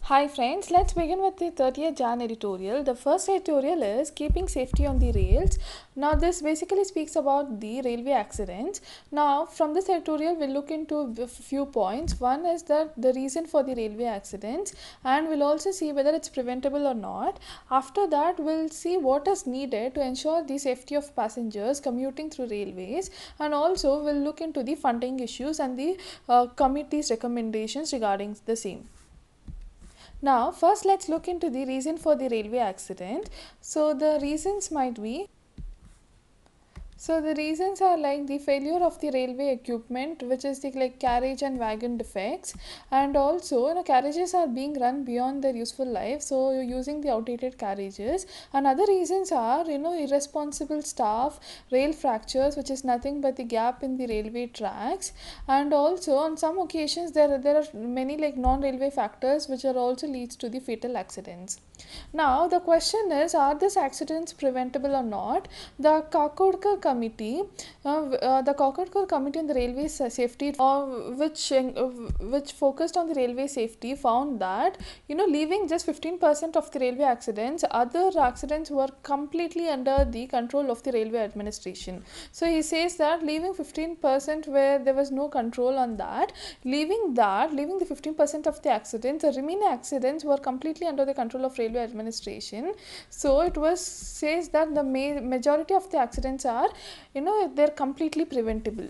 Hi friends, let's begin with the 30th Jan editorial. The first editorial is Keeping Safety on the Rails. Now this basically speaks about the railway accidents. Now from this editorial we'll look into a few points. One is that the reason for the railway accidents, and we'll also see whether it's preventable or not. After that we'll see what is needed to ensure the safety of passengers commuting through railways, and also we'll look into the funding issues and the committee's recommendations regarding the same. Now, first let's look into the reason for the railway accident. So, the reasons might be, so the reasons are like the failure of the railway equipment, which is the carriage and wagon defects, and also carriages are being run beyond their useful life, so you're using the outdated carriages. And other reasons are irresponsible staff, rail fractures, which is nothing but the gap in the railway tracks, and also on some occasions there are many non-railway factors which are also leads to the fatal accidents. Now the question is, are these accidents preventable or not? The Kakodkar committee, on the railway safety, which focused on the railway safety, found that leaving just 15% of the railway accidents, other accidents were completely under the control of the railway administration. So he says that leaving 15% where there was no control on that, leaving the 15% of the accidents, the remaining accidents were completely under the control of railway administration. So it was says that the majority of the accidents are they're completely preventable.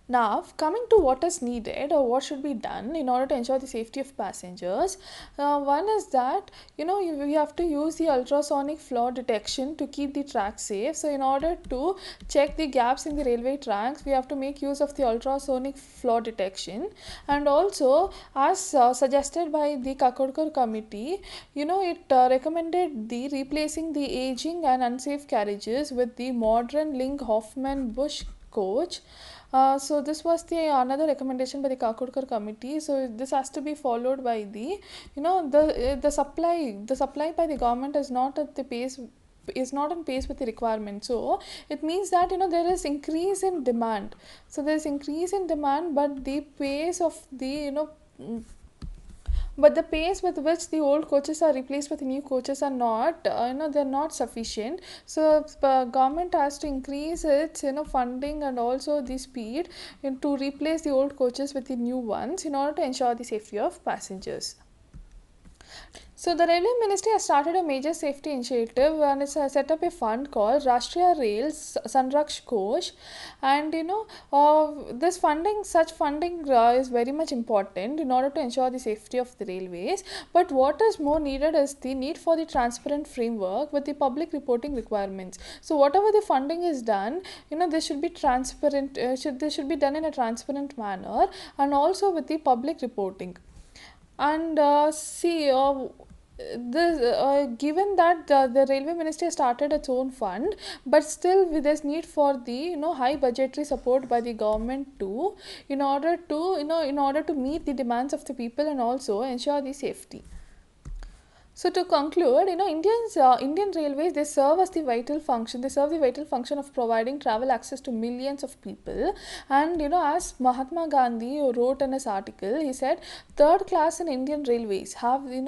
Now, coming to what is needed or what should be done in order to ensure the safety of passengers, one is that we have to use the ultrasonic flaw detection to keep the track safe. So, in order to check the gaps in the railway tracks, we have to make use of the ultrasonic flaw detection. And also, as suggested by the Kakodkar committee, it recommended the replacing the aging and unsafe carriages with the modern Link Hoffman Bush coach. So this was the another recommendation by the Kakodkar committee. So this has to be followed by the the supply by the government is not at the pace, is not on pace with the requirement. So it means that there is increase in demand. So there is increase in demand, but the pace of the but the pace with which the old coaches are replaced with new coaches are not they're not sufficient. So government has to increase its funding and also the speed to replace the old coaches with the new ones in order to ensure the safety of passengers. So the Railway Ministry has started a major safety initiative, and it's set up a fund called Rashtriya Rail Sanraksh Kosh, and this funding, such funding is very much important in order to ensure the safety of the railways. But what is more needed is the need for the transparent framework with the public reporting requirements. So whatever the funding is done, this should be transparent. This should be done in a transparent manner, and also with the public reporting. And given that the railway ministry has started its own fund, but still there's need for the high budgetary support by the government too, in order to meet the demands of the people and also ensure the safety. So to conclude, Indian railways, they serve as the vital function. They serve the vital function of providing travel access to millions of people. And as Mahatma Gandhi wrote in his article, he said, third class in Indian railways have he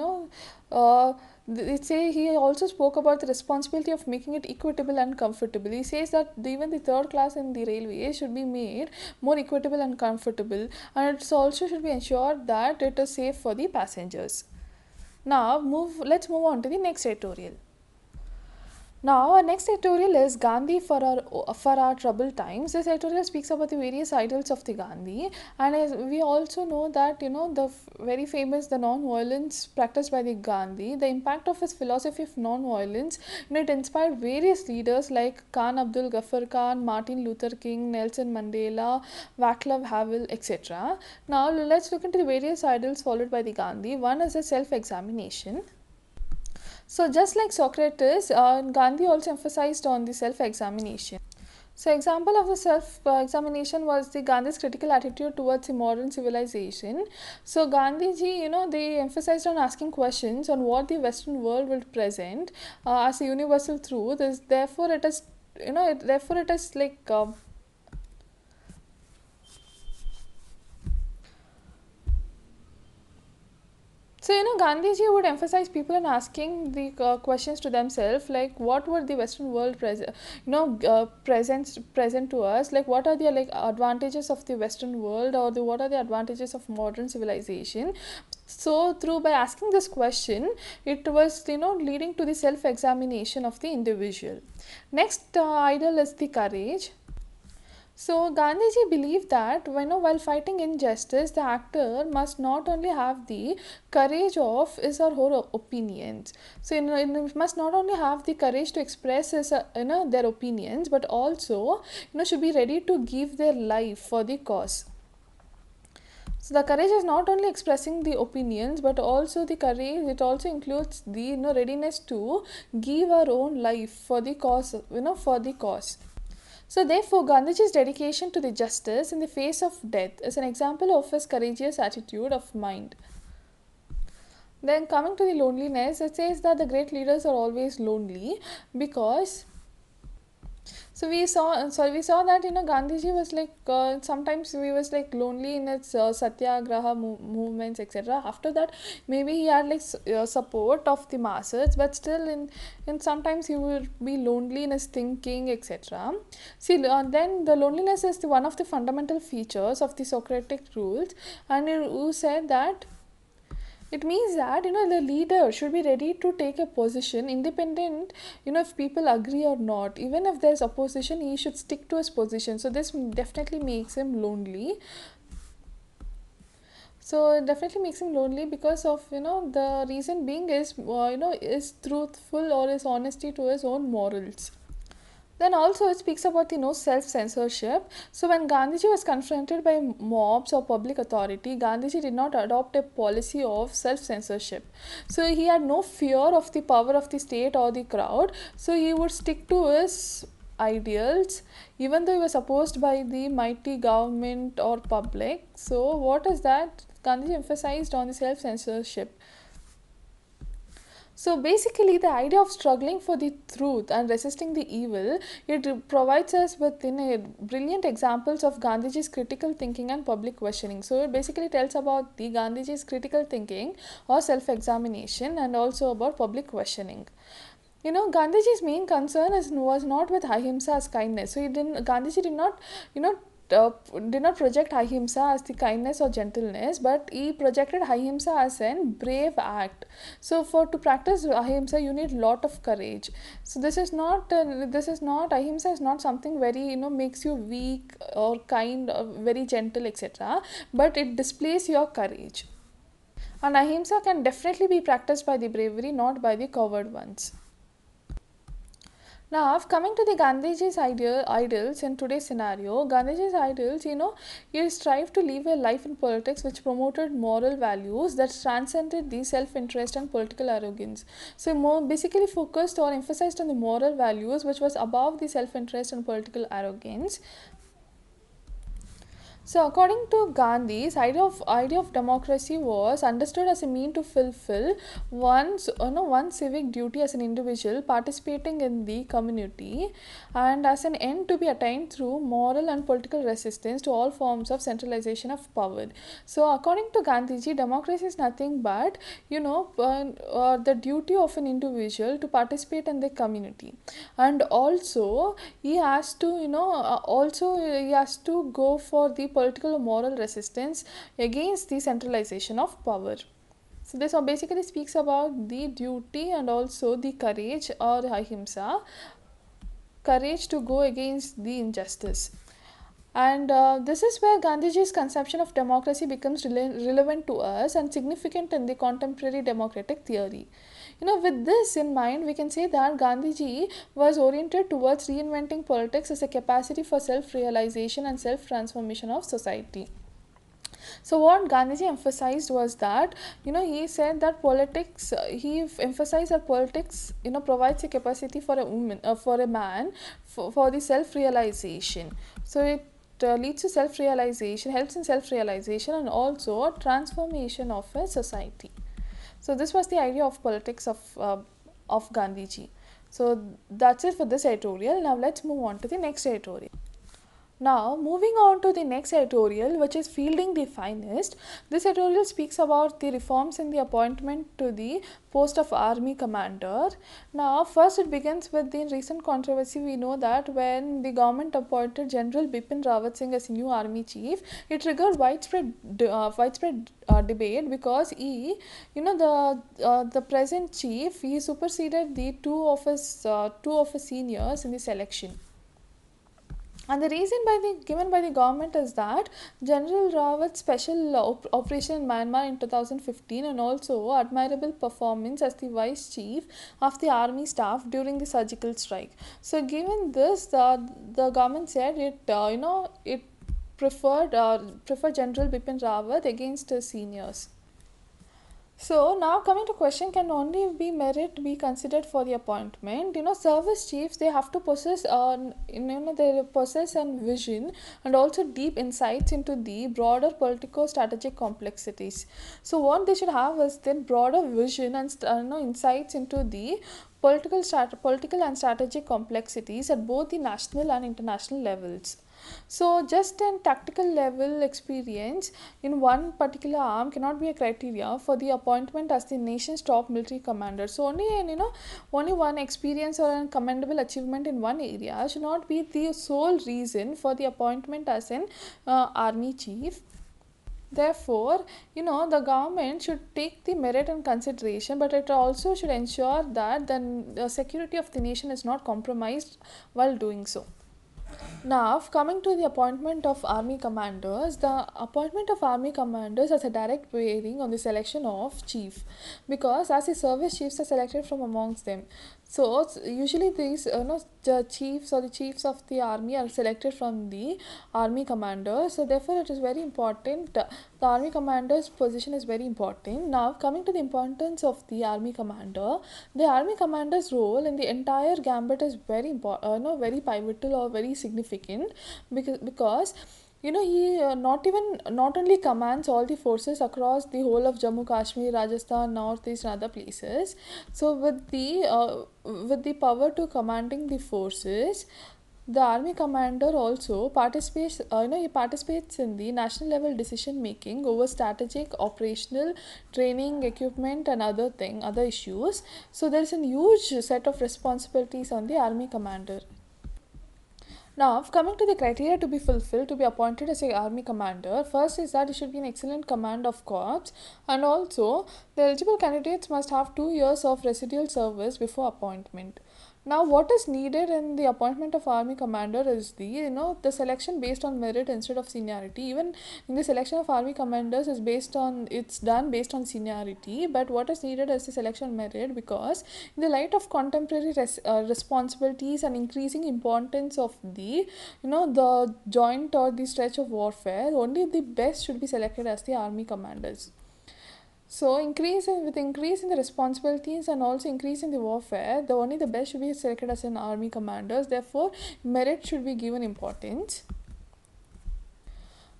also spoke about the responsibility of making it equitable and comfortable. He says that even the third class in the railways should be made more equitable and comfortable, and it also should be ensured that it is safe for the passengers. Now let's move on to the next editorial. Now our next editorial is Gandhi for our troubled times. This editorial speaks about the various idols of the Gandhi, and as we also know that the very famous the non-violence practiced by the Gandhi, the impact of his philosophy of non-violence, it inspired various leaders like Khan Abdul Ghaffar Khan, Martin Luther King, Nelson Mandela, Václav Havel, etc. Now let's look into the various idols followed by the Gandhi. One is a self-examination. So just like Socrates, Gandhi also emphasized on the self-examination. So example of the self-examination was the Gandhi's critical attitude towards the modern civilization. So Gandhiji, they emphasized on asking questions on what the Western world will present as a universal truth. Therefore it is, therefore it is So, Gandhiji would emphasize people in asking the questions to themselves, like what would the Western world present to us? Like, what are the like advantages of the Western world, or what are the advantages of modern civilization? So, through by asking this question, it was leading to the self-examination of the individual. Next ideal is the courage. So Gandhiji believed that while fighting injustice, the actor must not only have the courage of his or her opinions. So must not only have the courage to express his their opinions, but also should be ready to give their life for the cause. So the courage is not only expressing the opinions, but also the courage. It also includes the readiness to give our own life for the cause. For the cause. So, therefore, Gandhiji's dedication to the justice in the face of death is an example of his courageous attitude of mind. Then, coming to the loneliness, it says that the great leaders are always lonely because we saw that Gandhiji was like sometimes he was like lonely in its satyagraha movements, etc. After that, maybe he had like support of the masses, but still in sometimes he would be lonely in his thinking, etc. See, then the loneliness is one of the fundamental features of the Socratic rules, and who said that it means that the leader should be ready to take a position independent, if people agree or not. Even if there's opposition, he should stick to his position. So this definitely makes him lonely. So it definitely makes him lonely because of the reason being is is truthful or is honesty to his own morals. Then also it speaks about self-censorship. So when Gandhiji was confronted by mobs or public authority, Gandhiji did not adopt a policy of self-censorship. So he had no fear of the power of the state or the crowd. So he would stick to his ideals even though he was opposed by the mighty government or public. So what is that? Gandhiji emphasized on the self-censorship. So basically, the idea of struggling for the truth and resisting the evil, it provides us with brilliant examples of Gandhiji's critical thinking and public questioning. So it basically tells about the Gandhiji's critical thinking or self-examination, and also about public questioning. Gandhiji's main concern was not with ahimsa as kindness. So Gandhiji did not, uh, did not project ahimsa as the kindness or gentleness, but he projected ahimsa as an brave act. So for to practice ahimsa, you need lot of courage. So this is not ahimsa is not something very makes you weak or kind or very gentle, etc. But it displays your courage. And ahimsa can definitely be practiced by the bravery, not by the coward ones. Now, coming to the Gandhiji's ideals in today's scenario, Gandhiji's ideals, he strived to live a life in politics which promoted moral values that transcended the self-interest and political arrogance. So, more basically focused or emphasized on the moral values which was above the self-interest and political arrogance. So, according to Gandhi's idea of democracy was understood as a mean to fulfill one's civic duty as an individual participating in the community, and as an end to be attained through moral and political resistance to all forms of centralization of power. So, according to Gandhiji, democracy is nothing but the duty of an individual to participate in the community, and also he has to go for the political or moral resistance against the centralization of power. So this basically speaks about the duty and also the courage or ahimsa, courage to go against the injustice. And this is where Gandhiji's conception of democracy becomes relevant to us and significant in the contemporary democratic theory. With this in mind, we can say that Gandhiji was oriented towards reinventing politics as a capacity for self-realization and self-transformation of society. So what Gandhiji emphasized was that, he said that he emphasized that politics, provides a capacity for a woman, for a man, for the self-realization. So it leads to self-realization, helps in self-realization, and also transformation of a society. So this was the idea of politics of Gandhiji. So that's it for this editorial. Now let's move on to the next editorial. Now, moving on to the next editorial, which is Fielding the Finest. This editorial speaks about the reforms in the appointment to the post of Army Commander. Now, first it begins with the recent controversy. We know that when the government appointed General Bipin Rawat Singh as new Army Chief, it triggered widespread debate because the present chief, he superseded the two of his seniors in the selection. And the reason given by the government is that General Rawat's special operation in Myanmar in 2015 and also admirable performance as the vice chief of the army staff during the surgical strike. So, given this, the government said it preferred General Bipin Rawat against his seniors. So now coming to question, can only be merit be considered for the appointment? Service chiefs, they have to possess they possess and vision and also deep insights into the broader political strategic complexities. So what they should have is then broader vision and insights into the political and strategic complexities at both the national and international levels. So, just an tactical level experience in one particular arm cannot be a criteria for the appointment as the nation's top military commander. So, only one experience or a commendable achievement in one area should not be the sole reason for the appointment as an army chief. Therefore, the government should take the merit in consideration, but it also should ensure that the security of the nation is not compromised while doing so. Now, coming to the appointment of army commanders, the appointment of army commanders has a direct bearing on the selection of chief, because as the service chiefs are selected from amongst them. So, usually these the chiefs or the chiefs of the army are selected from the army commander. So, therefore, it is very important. The army commander's position is very important. Now, coming to the importance of the army commander, the army commander's role in the entire gambit is very important, very pivotal or very significant, because he not only commands all the forces across the whole of Jammu Kashmir, Rajasthan, Northeast and other places. So with the power to commanding the forces, the army commander also participates he participates in the national level decision making over strategic, operational, training, equipment and other issues. So there is a huge set of responsibilities on the army commander. Now, coming to the criteria to be fulfilled to be appointed as a army commander, first is that it should be an excellent command of corps, and also the eligible candidates must have 2 years of residual service before appointment. Now, what is needed in the appointment of army commander is the selection based on merit instead of seniority. Even in the selection of army commanders is it's done based on seniority, but what is needed is the selection merit, because in the light of contemporary responsibilities and increasing importance of the joint or the stretch of warfare, only the best should be selected as the army commanders. So increase in the responsibilities and also increase in the warfare, only the best should be selected as an army commanders. Therefore, merit should be given importance.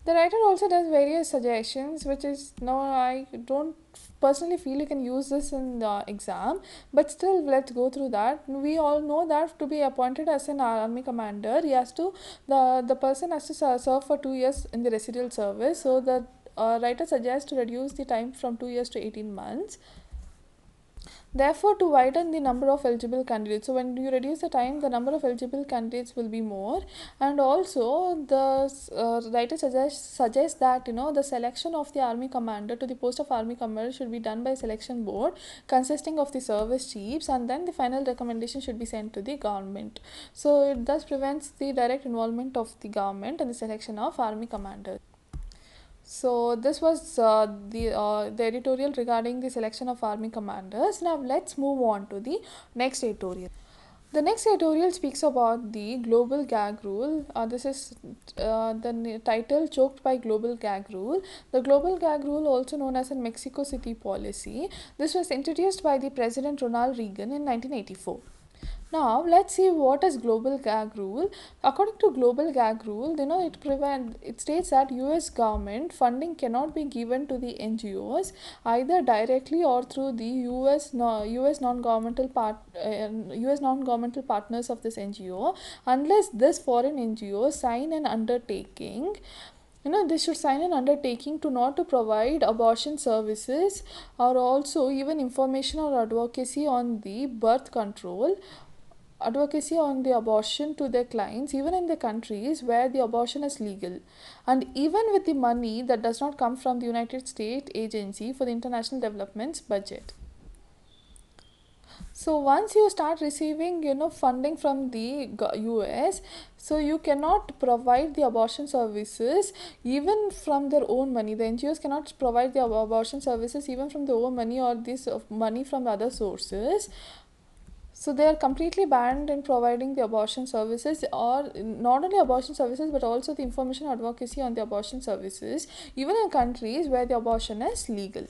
The writer also does various suggestions, which is now I don't personally feel you can use this in the exam, but still let's go through that. We all know that to be appointed as an army commander, the person has to serve for 2 years in the residual service. So the writer suggests to reduce the time from 2 years to 18 months. Therefore, to widen the number of eligible candidates, so when you reduce the time, the number of eligible candidates will be more. And also the writer suggests that the selection of the army commander to the post of army commander should be done by a selection board consisting of the service chiefs, and then the final recommendation should be sent to the government. So it thus prevents the direct involvement of the government in the selection of army commanders. So this was the editorial regarding the selection of army commanders. Now let's move on to the next editorial. The next editorial speaks about the global gag rule. This is the title, Choked by Global Gag Rule. The global gag rule, also known as a Mexico City policy, this was introduced by the President Ronald Reagan in 1984. Now let's see what is global gag rule. According to global gag rule, it states that US government funding cannot be given to the NGOs either directly or through the US non-governmental partners of this NGO, unless this foreign NGO sign an undertaking. They should sign an undertaking to not to provide abortion services, or also even information or advocacy on the abortion to their clients, even in the countries where the abortion is legal, and even with the money that does not come from the United States Agency for the International Development's budget. So once you start receiving funding from the US, so you cannot provide the abortion services even from their own money. The NGOs cannot provide the abortion services even from their own money, or this money from other sources. So they are completely banned in providing the abortion services, or not only abortion services but also the information advocacy on the abortion services, even in countries where the abortion is legal.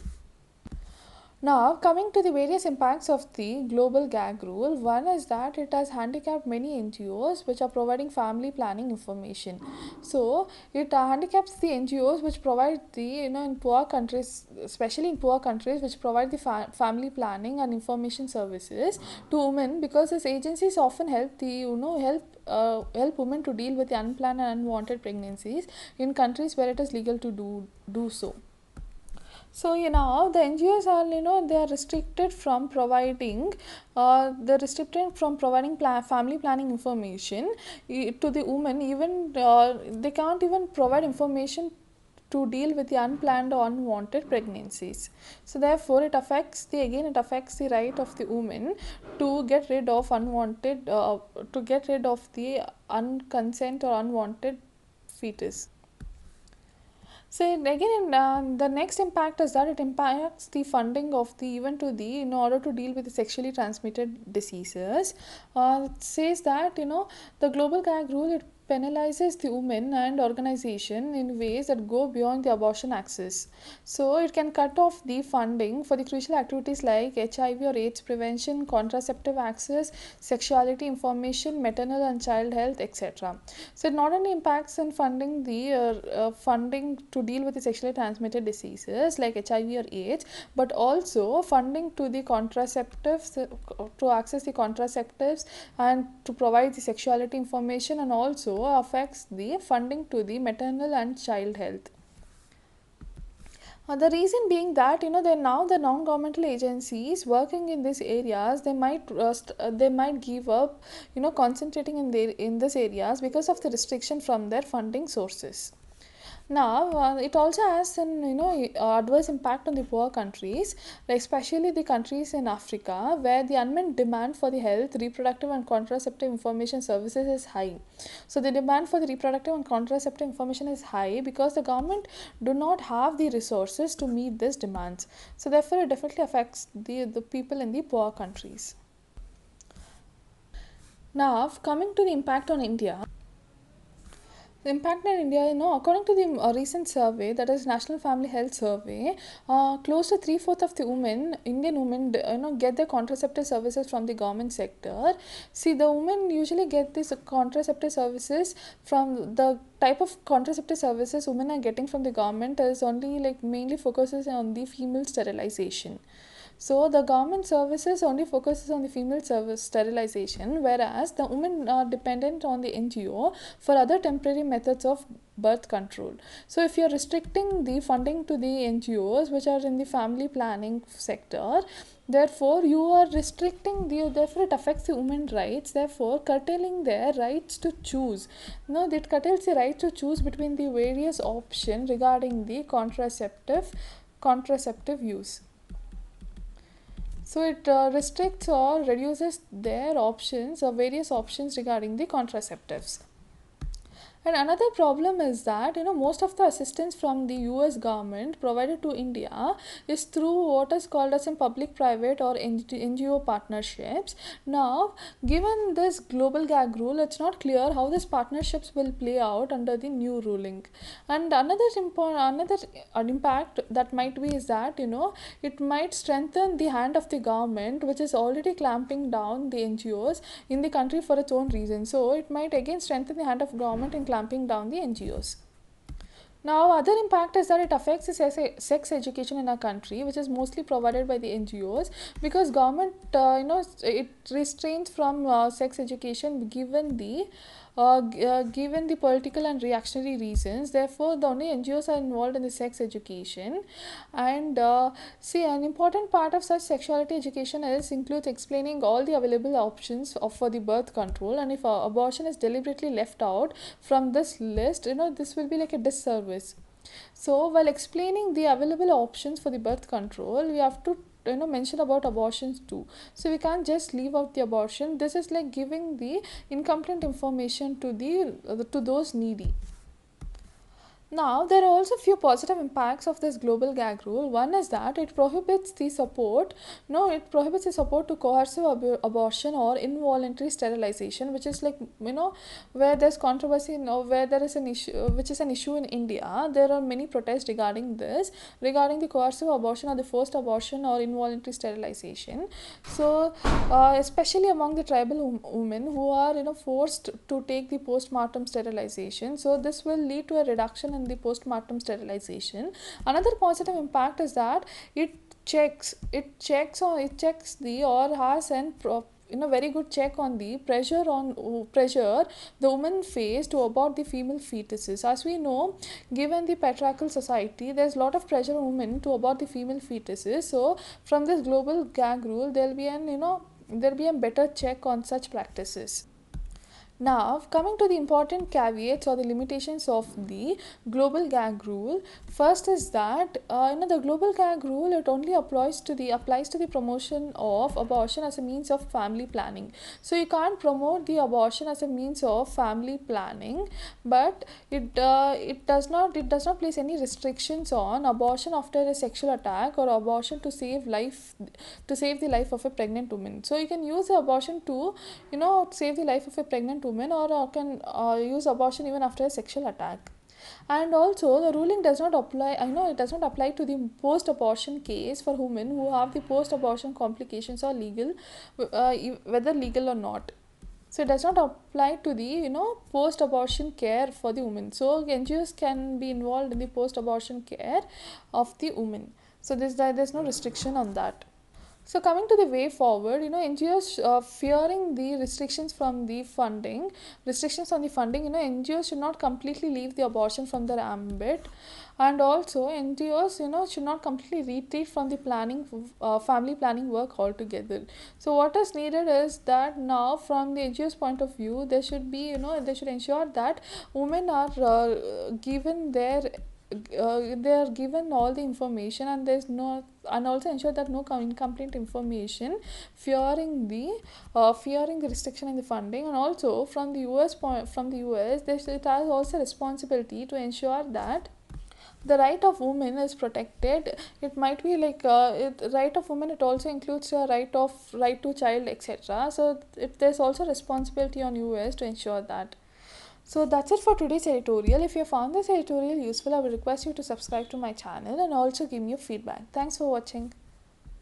Now, coming to the various impacts of the global gag rule, one is that it has handicapped many NGOs which are providing family planning information. So, it handicaps the NGOs which provide in poor countries, especially in poor countries, which provide the family planning and information services to women, because these agencies often help women to deal with the unplanned and unwanted pregnancies in countries where it is legal to do so. So the NGOs are they are restricted from providing family planning information to the women. Even they can't even provide information to deal with the unplanned or unwanted pregnancies. So therefore it affects the right of the woman to get rid of the unconsent or unwanted fetus. So again, the next impact is that it impacts the funding of the even to the in order to deal with the sexually transmitted diseases. It says that the global gag rule, it penalizes the women and organization in ways that go beyond the abortion access. So it can cut off the funding for the crucial activities like HIV or AIDS prevention, contraceptive access, sexuality information, maternal and child health, etc. So it not only impacts in funding funding to deal with the sexually transmitted diseases like HIV or AIDS, but also funding to the contraceptives, to access the contraceptives and to provide the sexuality information, and also affects the funding to the maternal and child health. The reason being that they're now the non-governmental agencies working in these areas, they might give up concentrating in these areas because of the restriction from their funding sources. Now, it also has an adverse impact on the poor countries, like especially the countries in Africa, where the unmet demand for the health, reproductive and contraceptive information services is high. So the demand for the reproductive and contraceptive information is high because the government do not have the resources to meet these demands. So therefore, it definitely affects the people in the poor countries. Now, coming to the impact on India. The impact in India, according to the recent survey, that is National Family Health Survey, close to 3/4 of the Indian women, get their contraceptive services from the government sector. See, the women usually get these contraceptive services from the type of contraceptive services women are getting from the government is only mainly focuses on the female sterilization. So the government services only focuses on the female service sterilization, whereas the women are dependent on the NGO for other temporary methods of birth control. So if you're restricting the funding to the NGOs which are in the family planning sector, therefore you are restricting therefore it affects the women's rights, therefore curtailing their rights to choose. It curtails the right to choose between the various options regarding the contraceptive use. So it restricts or reduces their options or various options regarding the contraceptives. And another problem is that most of the assistance from the US government provided to India is through what is called as in public private or NGO partnerships. Now, given this global gag rule, it's not clear how these partnerships will play out under the new ruling. And another impact that might be is that it might strengthen the hand of the government, which is already clamping down the NGOs in the country for its own reasons. So it might again strengthen the hand of government in clamping down the NGOs. Now, other impact is that it affects the sex education in our country, which is mostly provided by the NGOs, because government, it restrains from sex education given the political and reactionary reasons. Therefore, the only NGOs are involved in the sex education. And see, an important part of such sexuality education includes explaining all the available options for the birth control. And if abortion is deliberately left out from this list, this will be like a disservice. So, while explaining the available options for the birth control, we have to mention about abortions too. So we can't just leave out the abortion. This is like giving the incomplete information to to those needy. Now, there are also few positive impacts of this global gag rule. One is that it prohibits the support. No, it prohibits the support to coercive abortion or involuntary sterilization, which is like where there's controversy. Where there is an issue, which is an issue in India. There are many protests regarding this, regarding the coercive abortion or the forced abortion or involuntary sterilization. So, especially among the tribal women who are forced to take the post-mortem sterilization. So this will lead to a reduction in the post-mortem sterilization. Another positive impact is that it checks the or has an very good check on the pressure the woman face to abort the female fetuses. As we know, given the patriarchal society, there's a lot of pressure on women to abort the female fetuses. So from this global gag rule, there'll be a better check on such practices. Now, coming to the important caveats or the limitations of the global gag rule, first is that the global gag rule, it only applies to the promotion of abortion as a means of family planning. So you can't promote the abortion as a means of family planning, but it does not place any restrictions on abortion after a sexual attack or abortion to save the life of a pregnant woman. So you can use abortion to save the life of a pregnant women, or can use abortion even after a sexual attack. And also, the ruling does not apply. It does not apply to the post-abortion case for women who have the post-abortion complications or legal, whether legal or not. So it does not apply to the post-abortion care for the women. So NGOs can be involved in the post-abortion care of the women. So there's no restriction on that. So coming to the way forward, NGOs fearing the restrictions on the funding, NGOs should not completely leave the abortion from their ambit, and also NGOs, should not completely retreat from the family planning work altogether. So what is needed is that now, from the NGOs point of view, they should ensure that women are given they are given all the information, and also ensure that no incomplete information, fearing the restriction in the funding. And also from the US it has also responsibility to ensure that the right of women is protected. It might be like right of women, it also includes a right to child, etc. So there's also responsibility on US to ensure that. So that's it for today's editorial. If you found this editorial useful, I would request you to subscribe to my channel and also give me your feedback. Thanks for watching.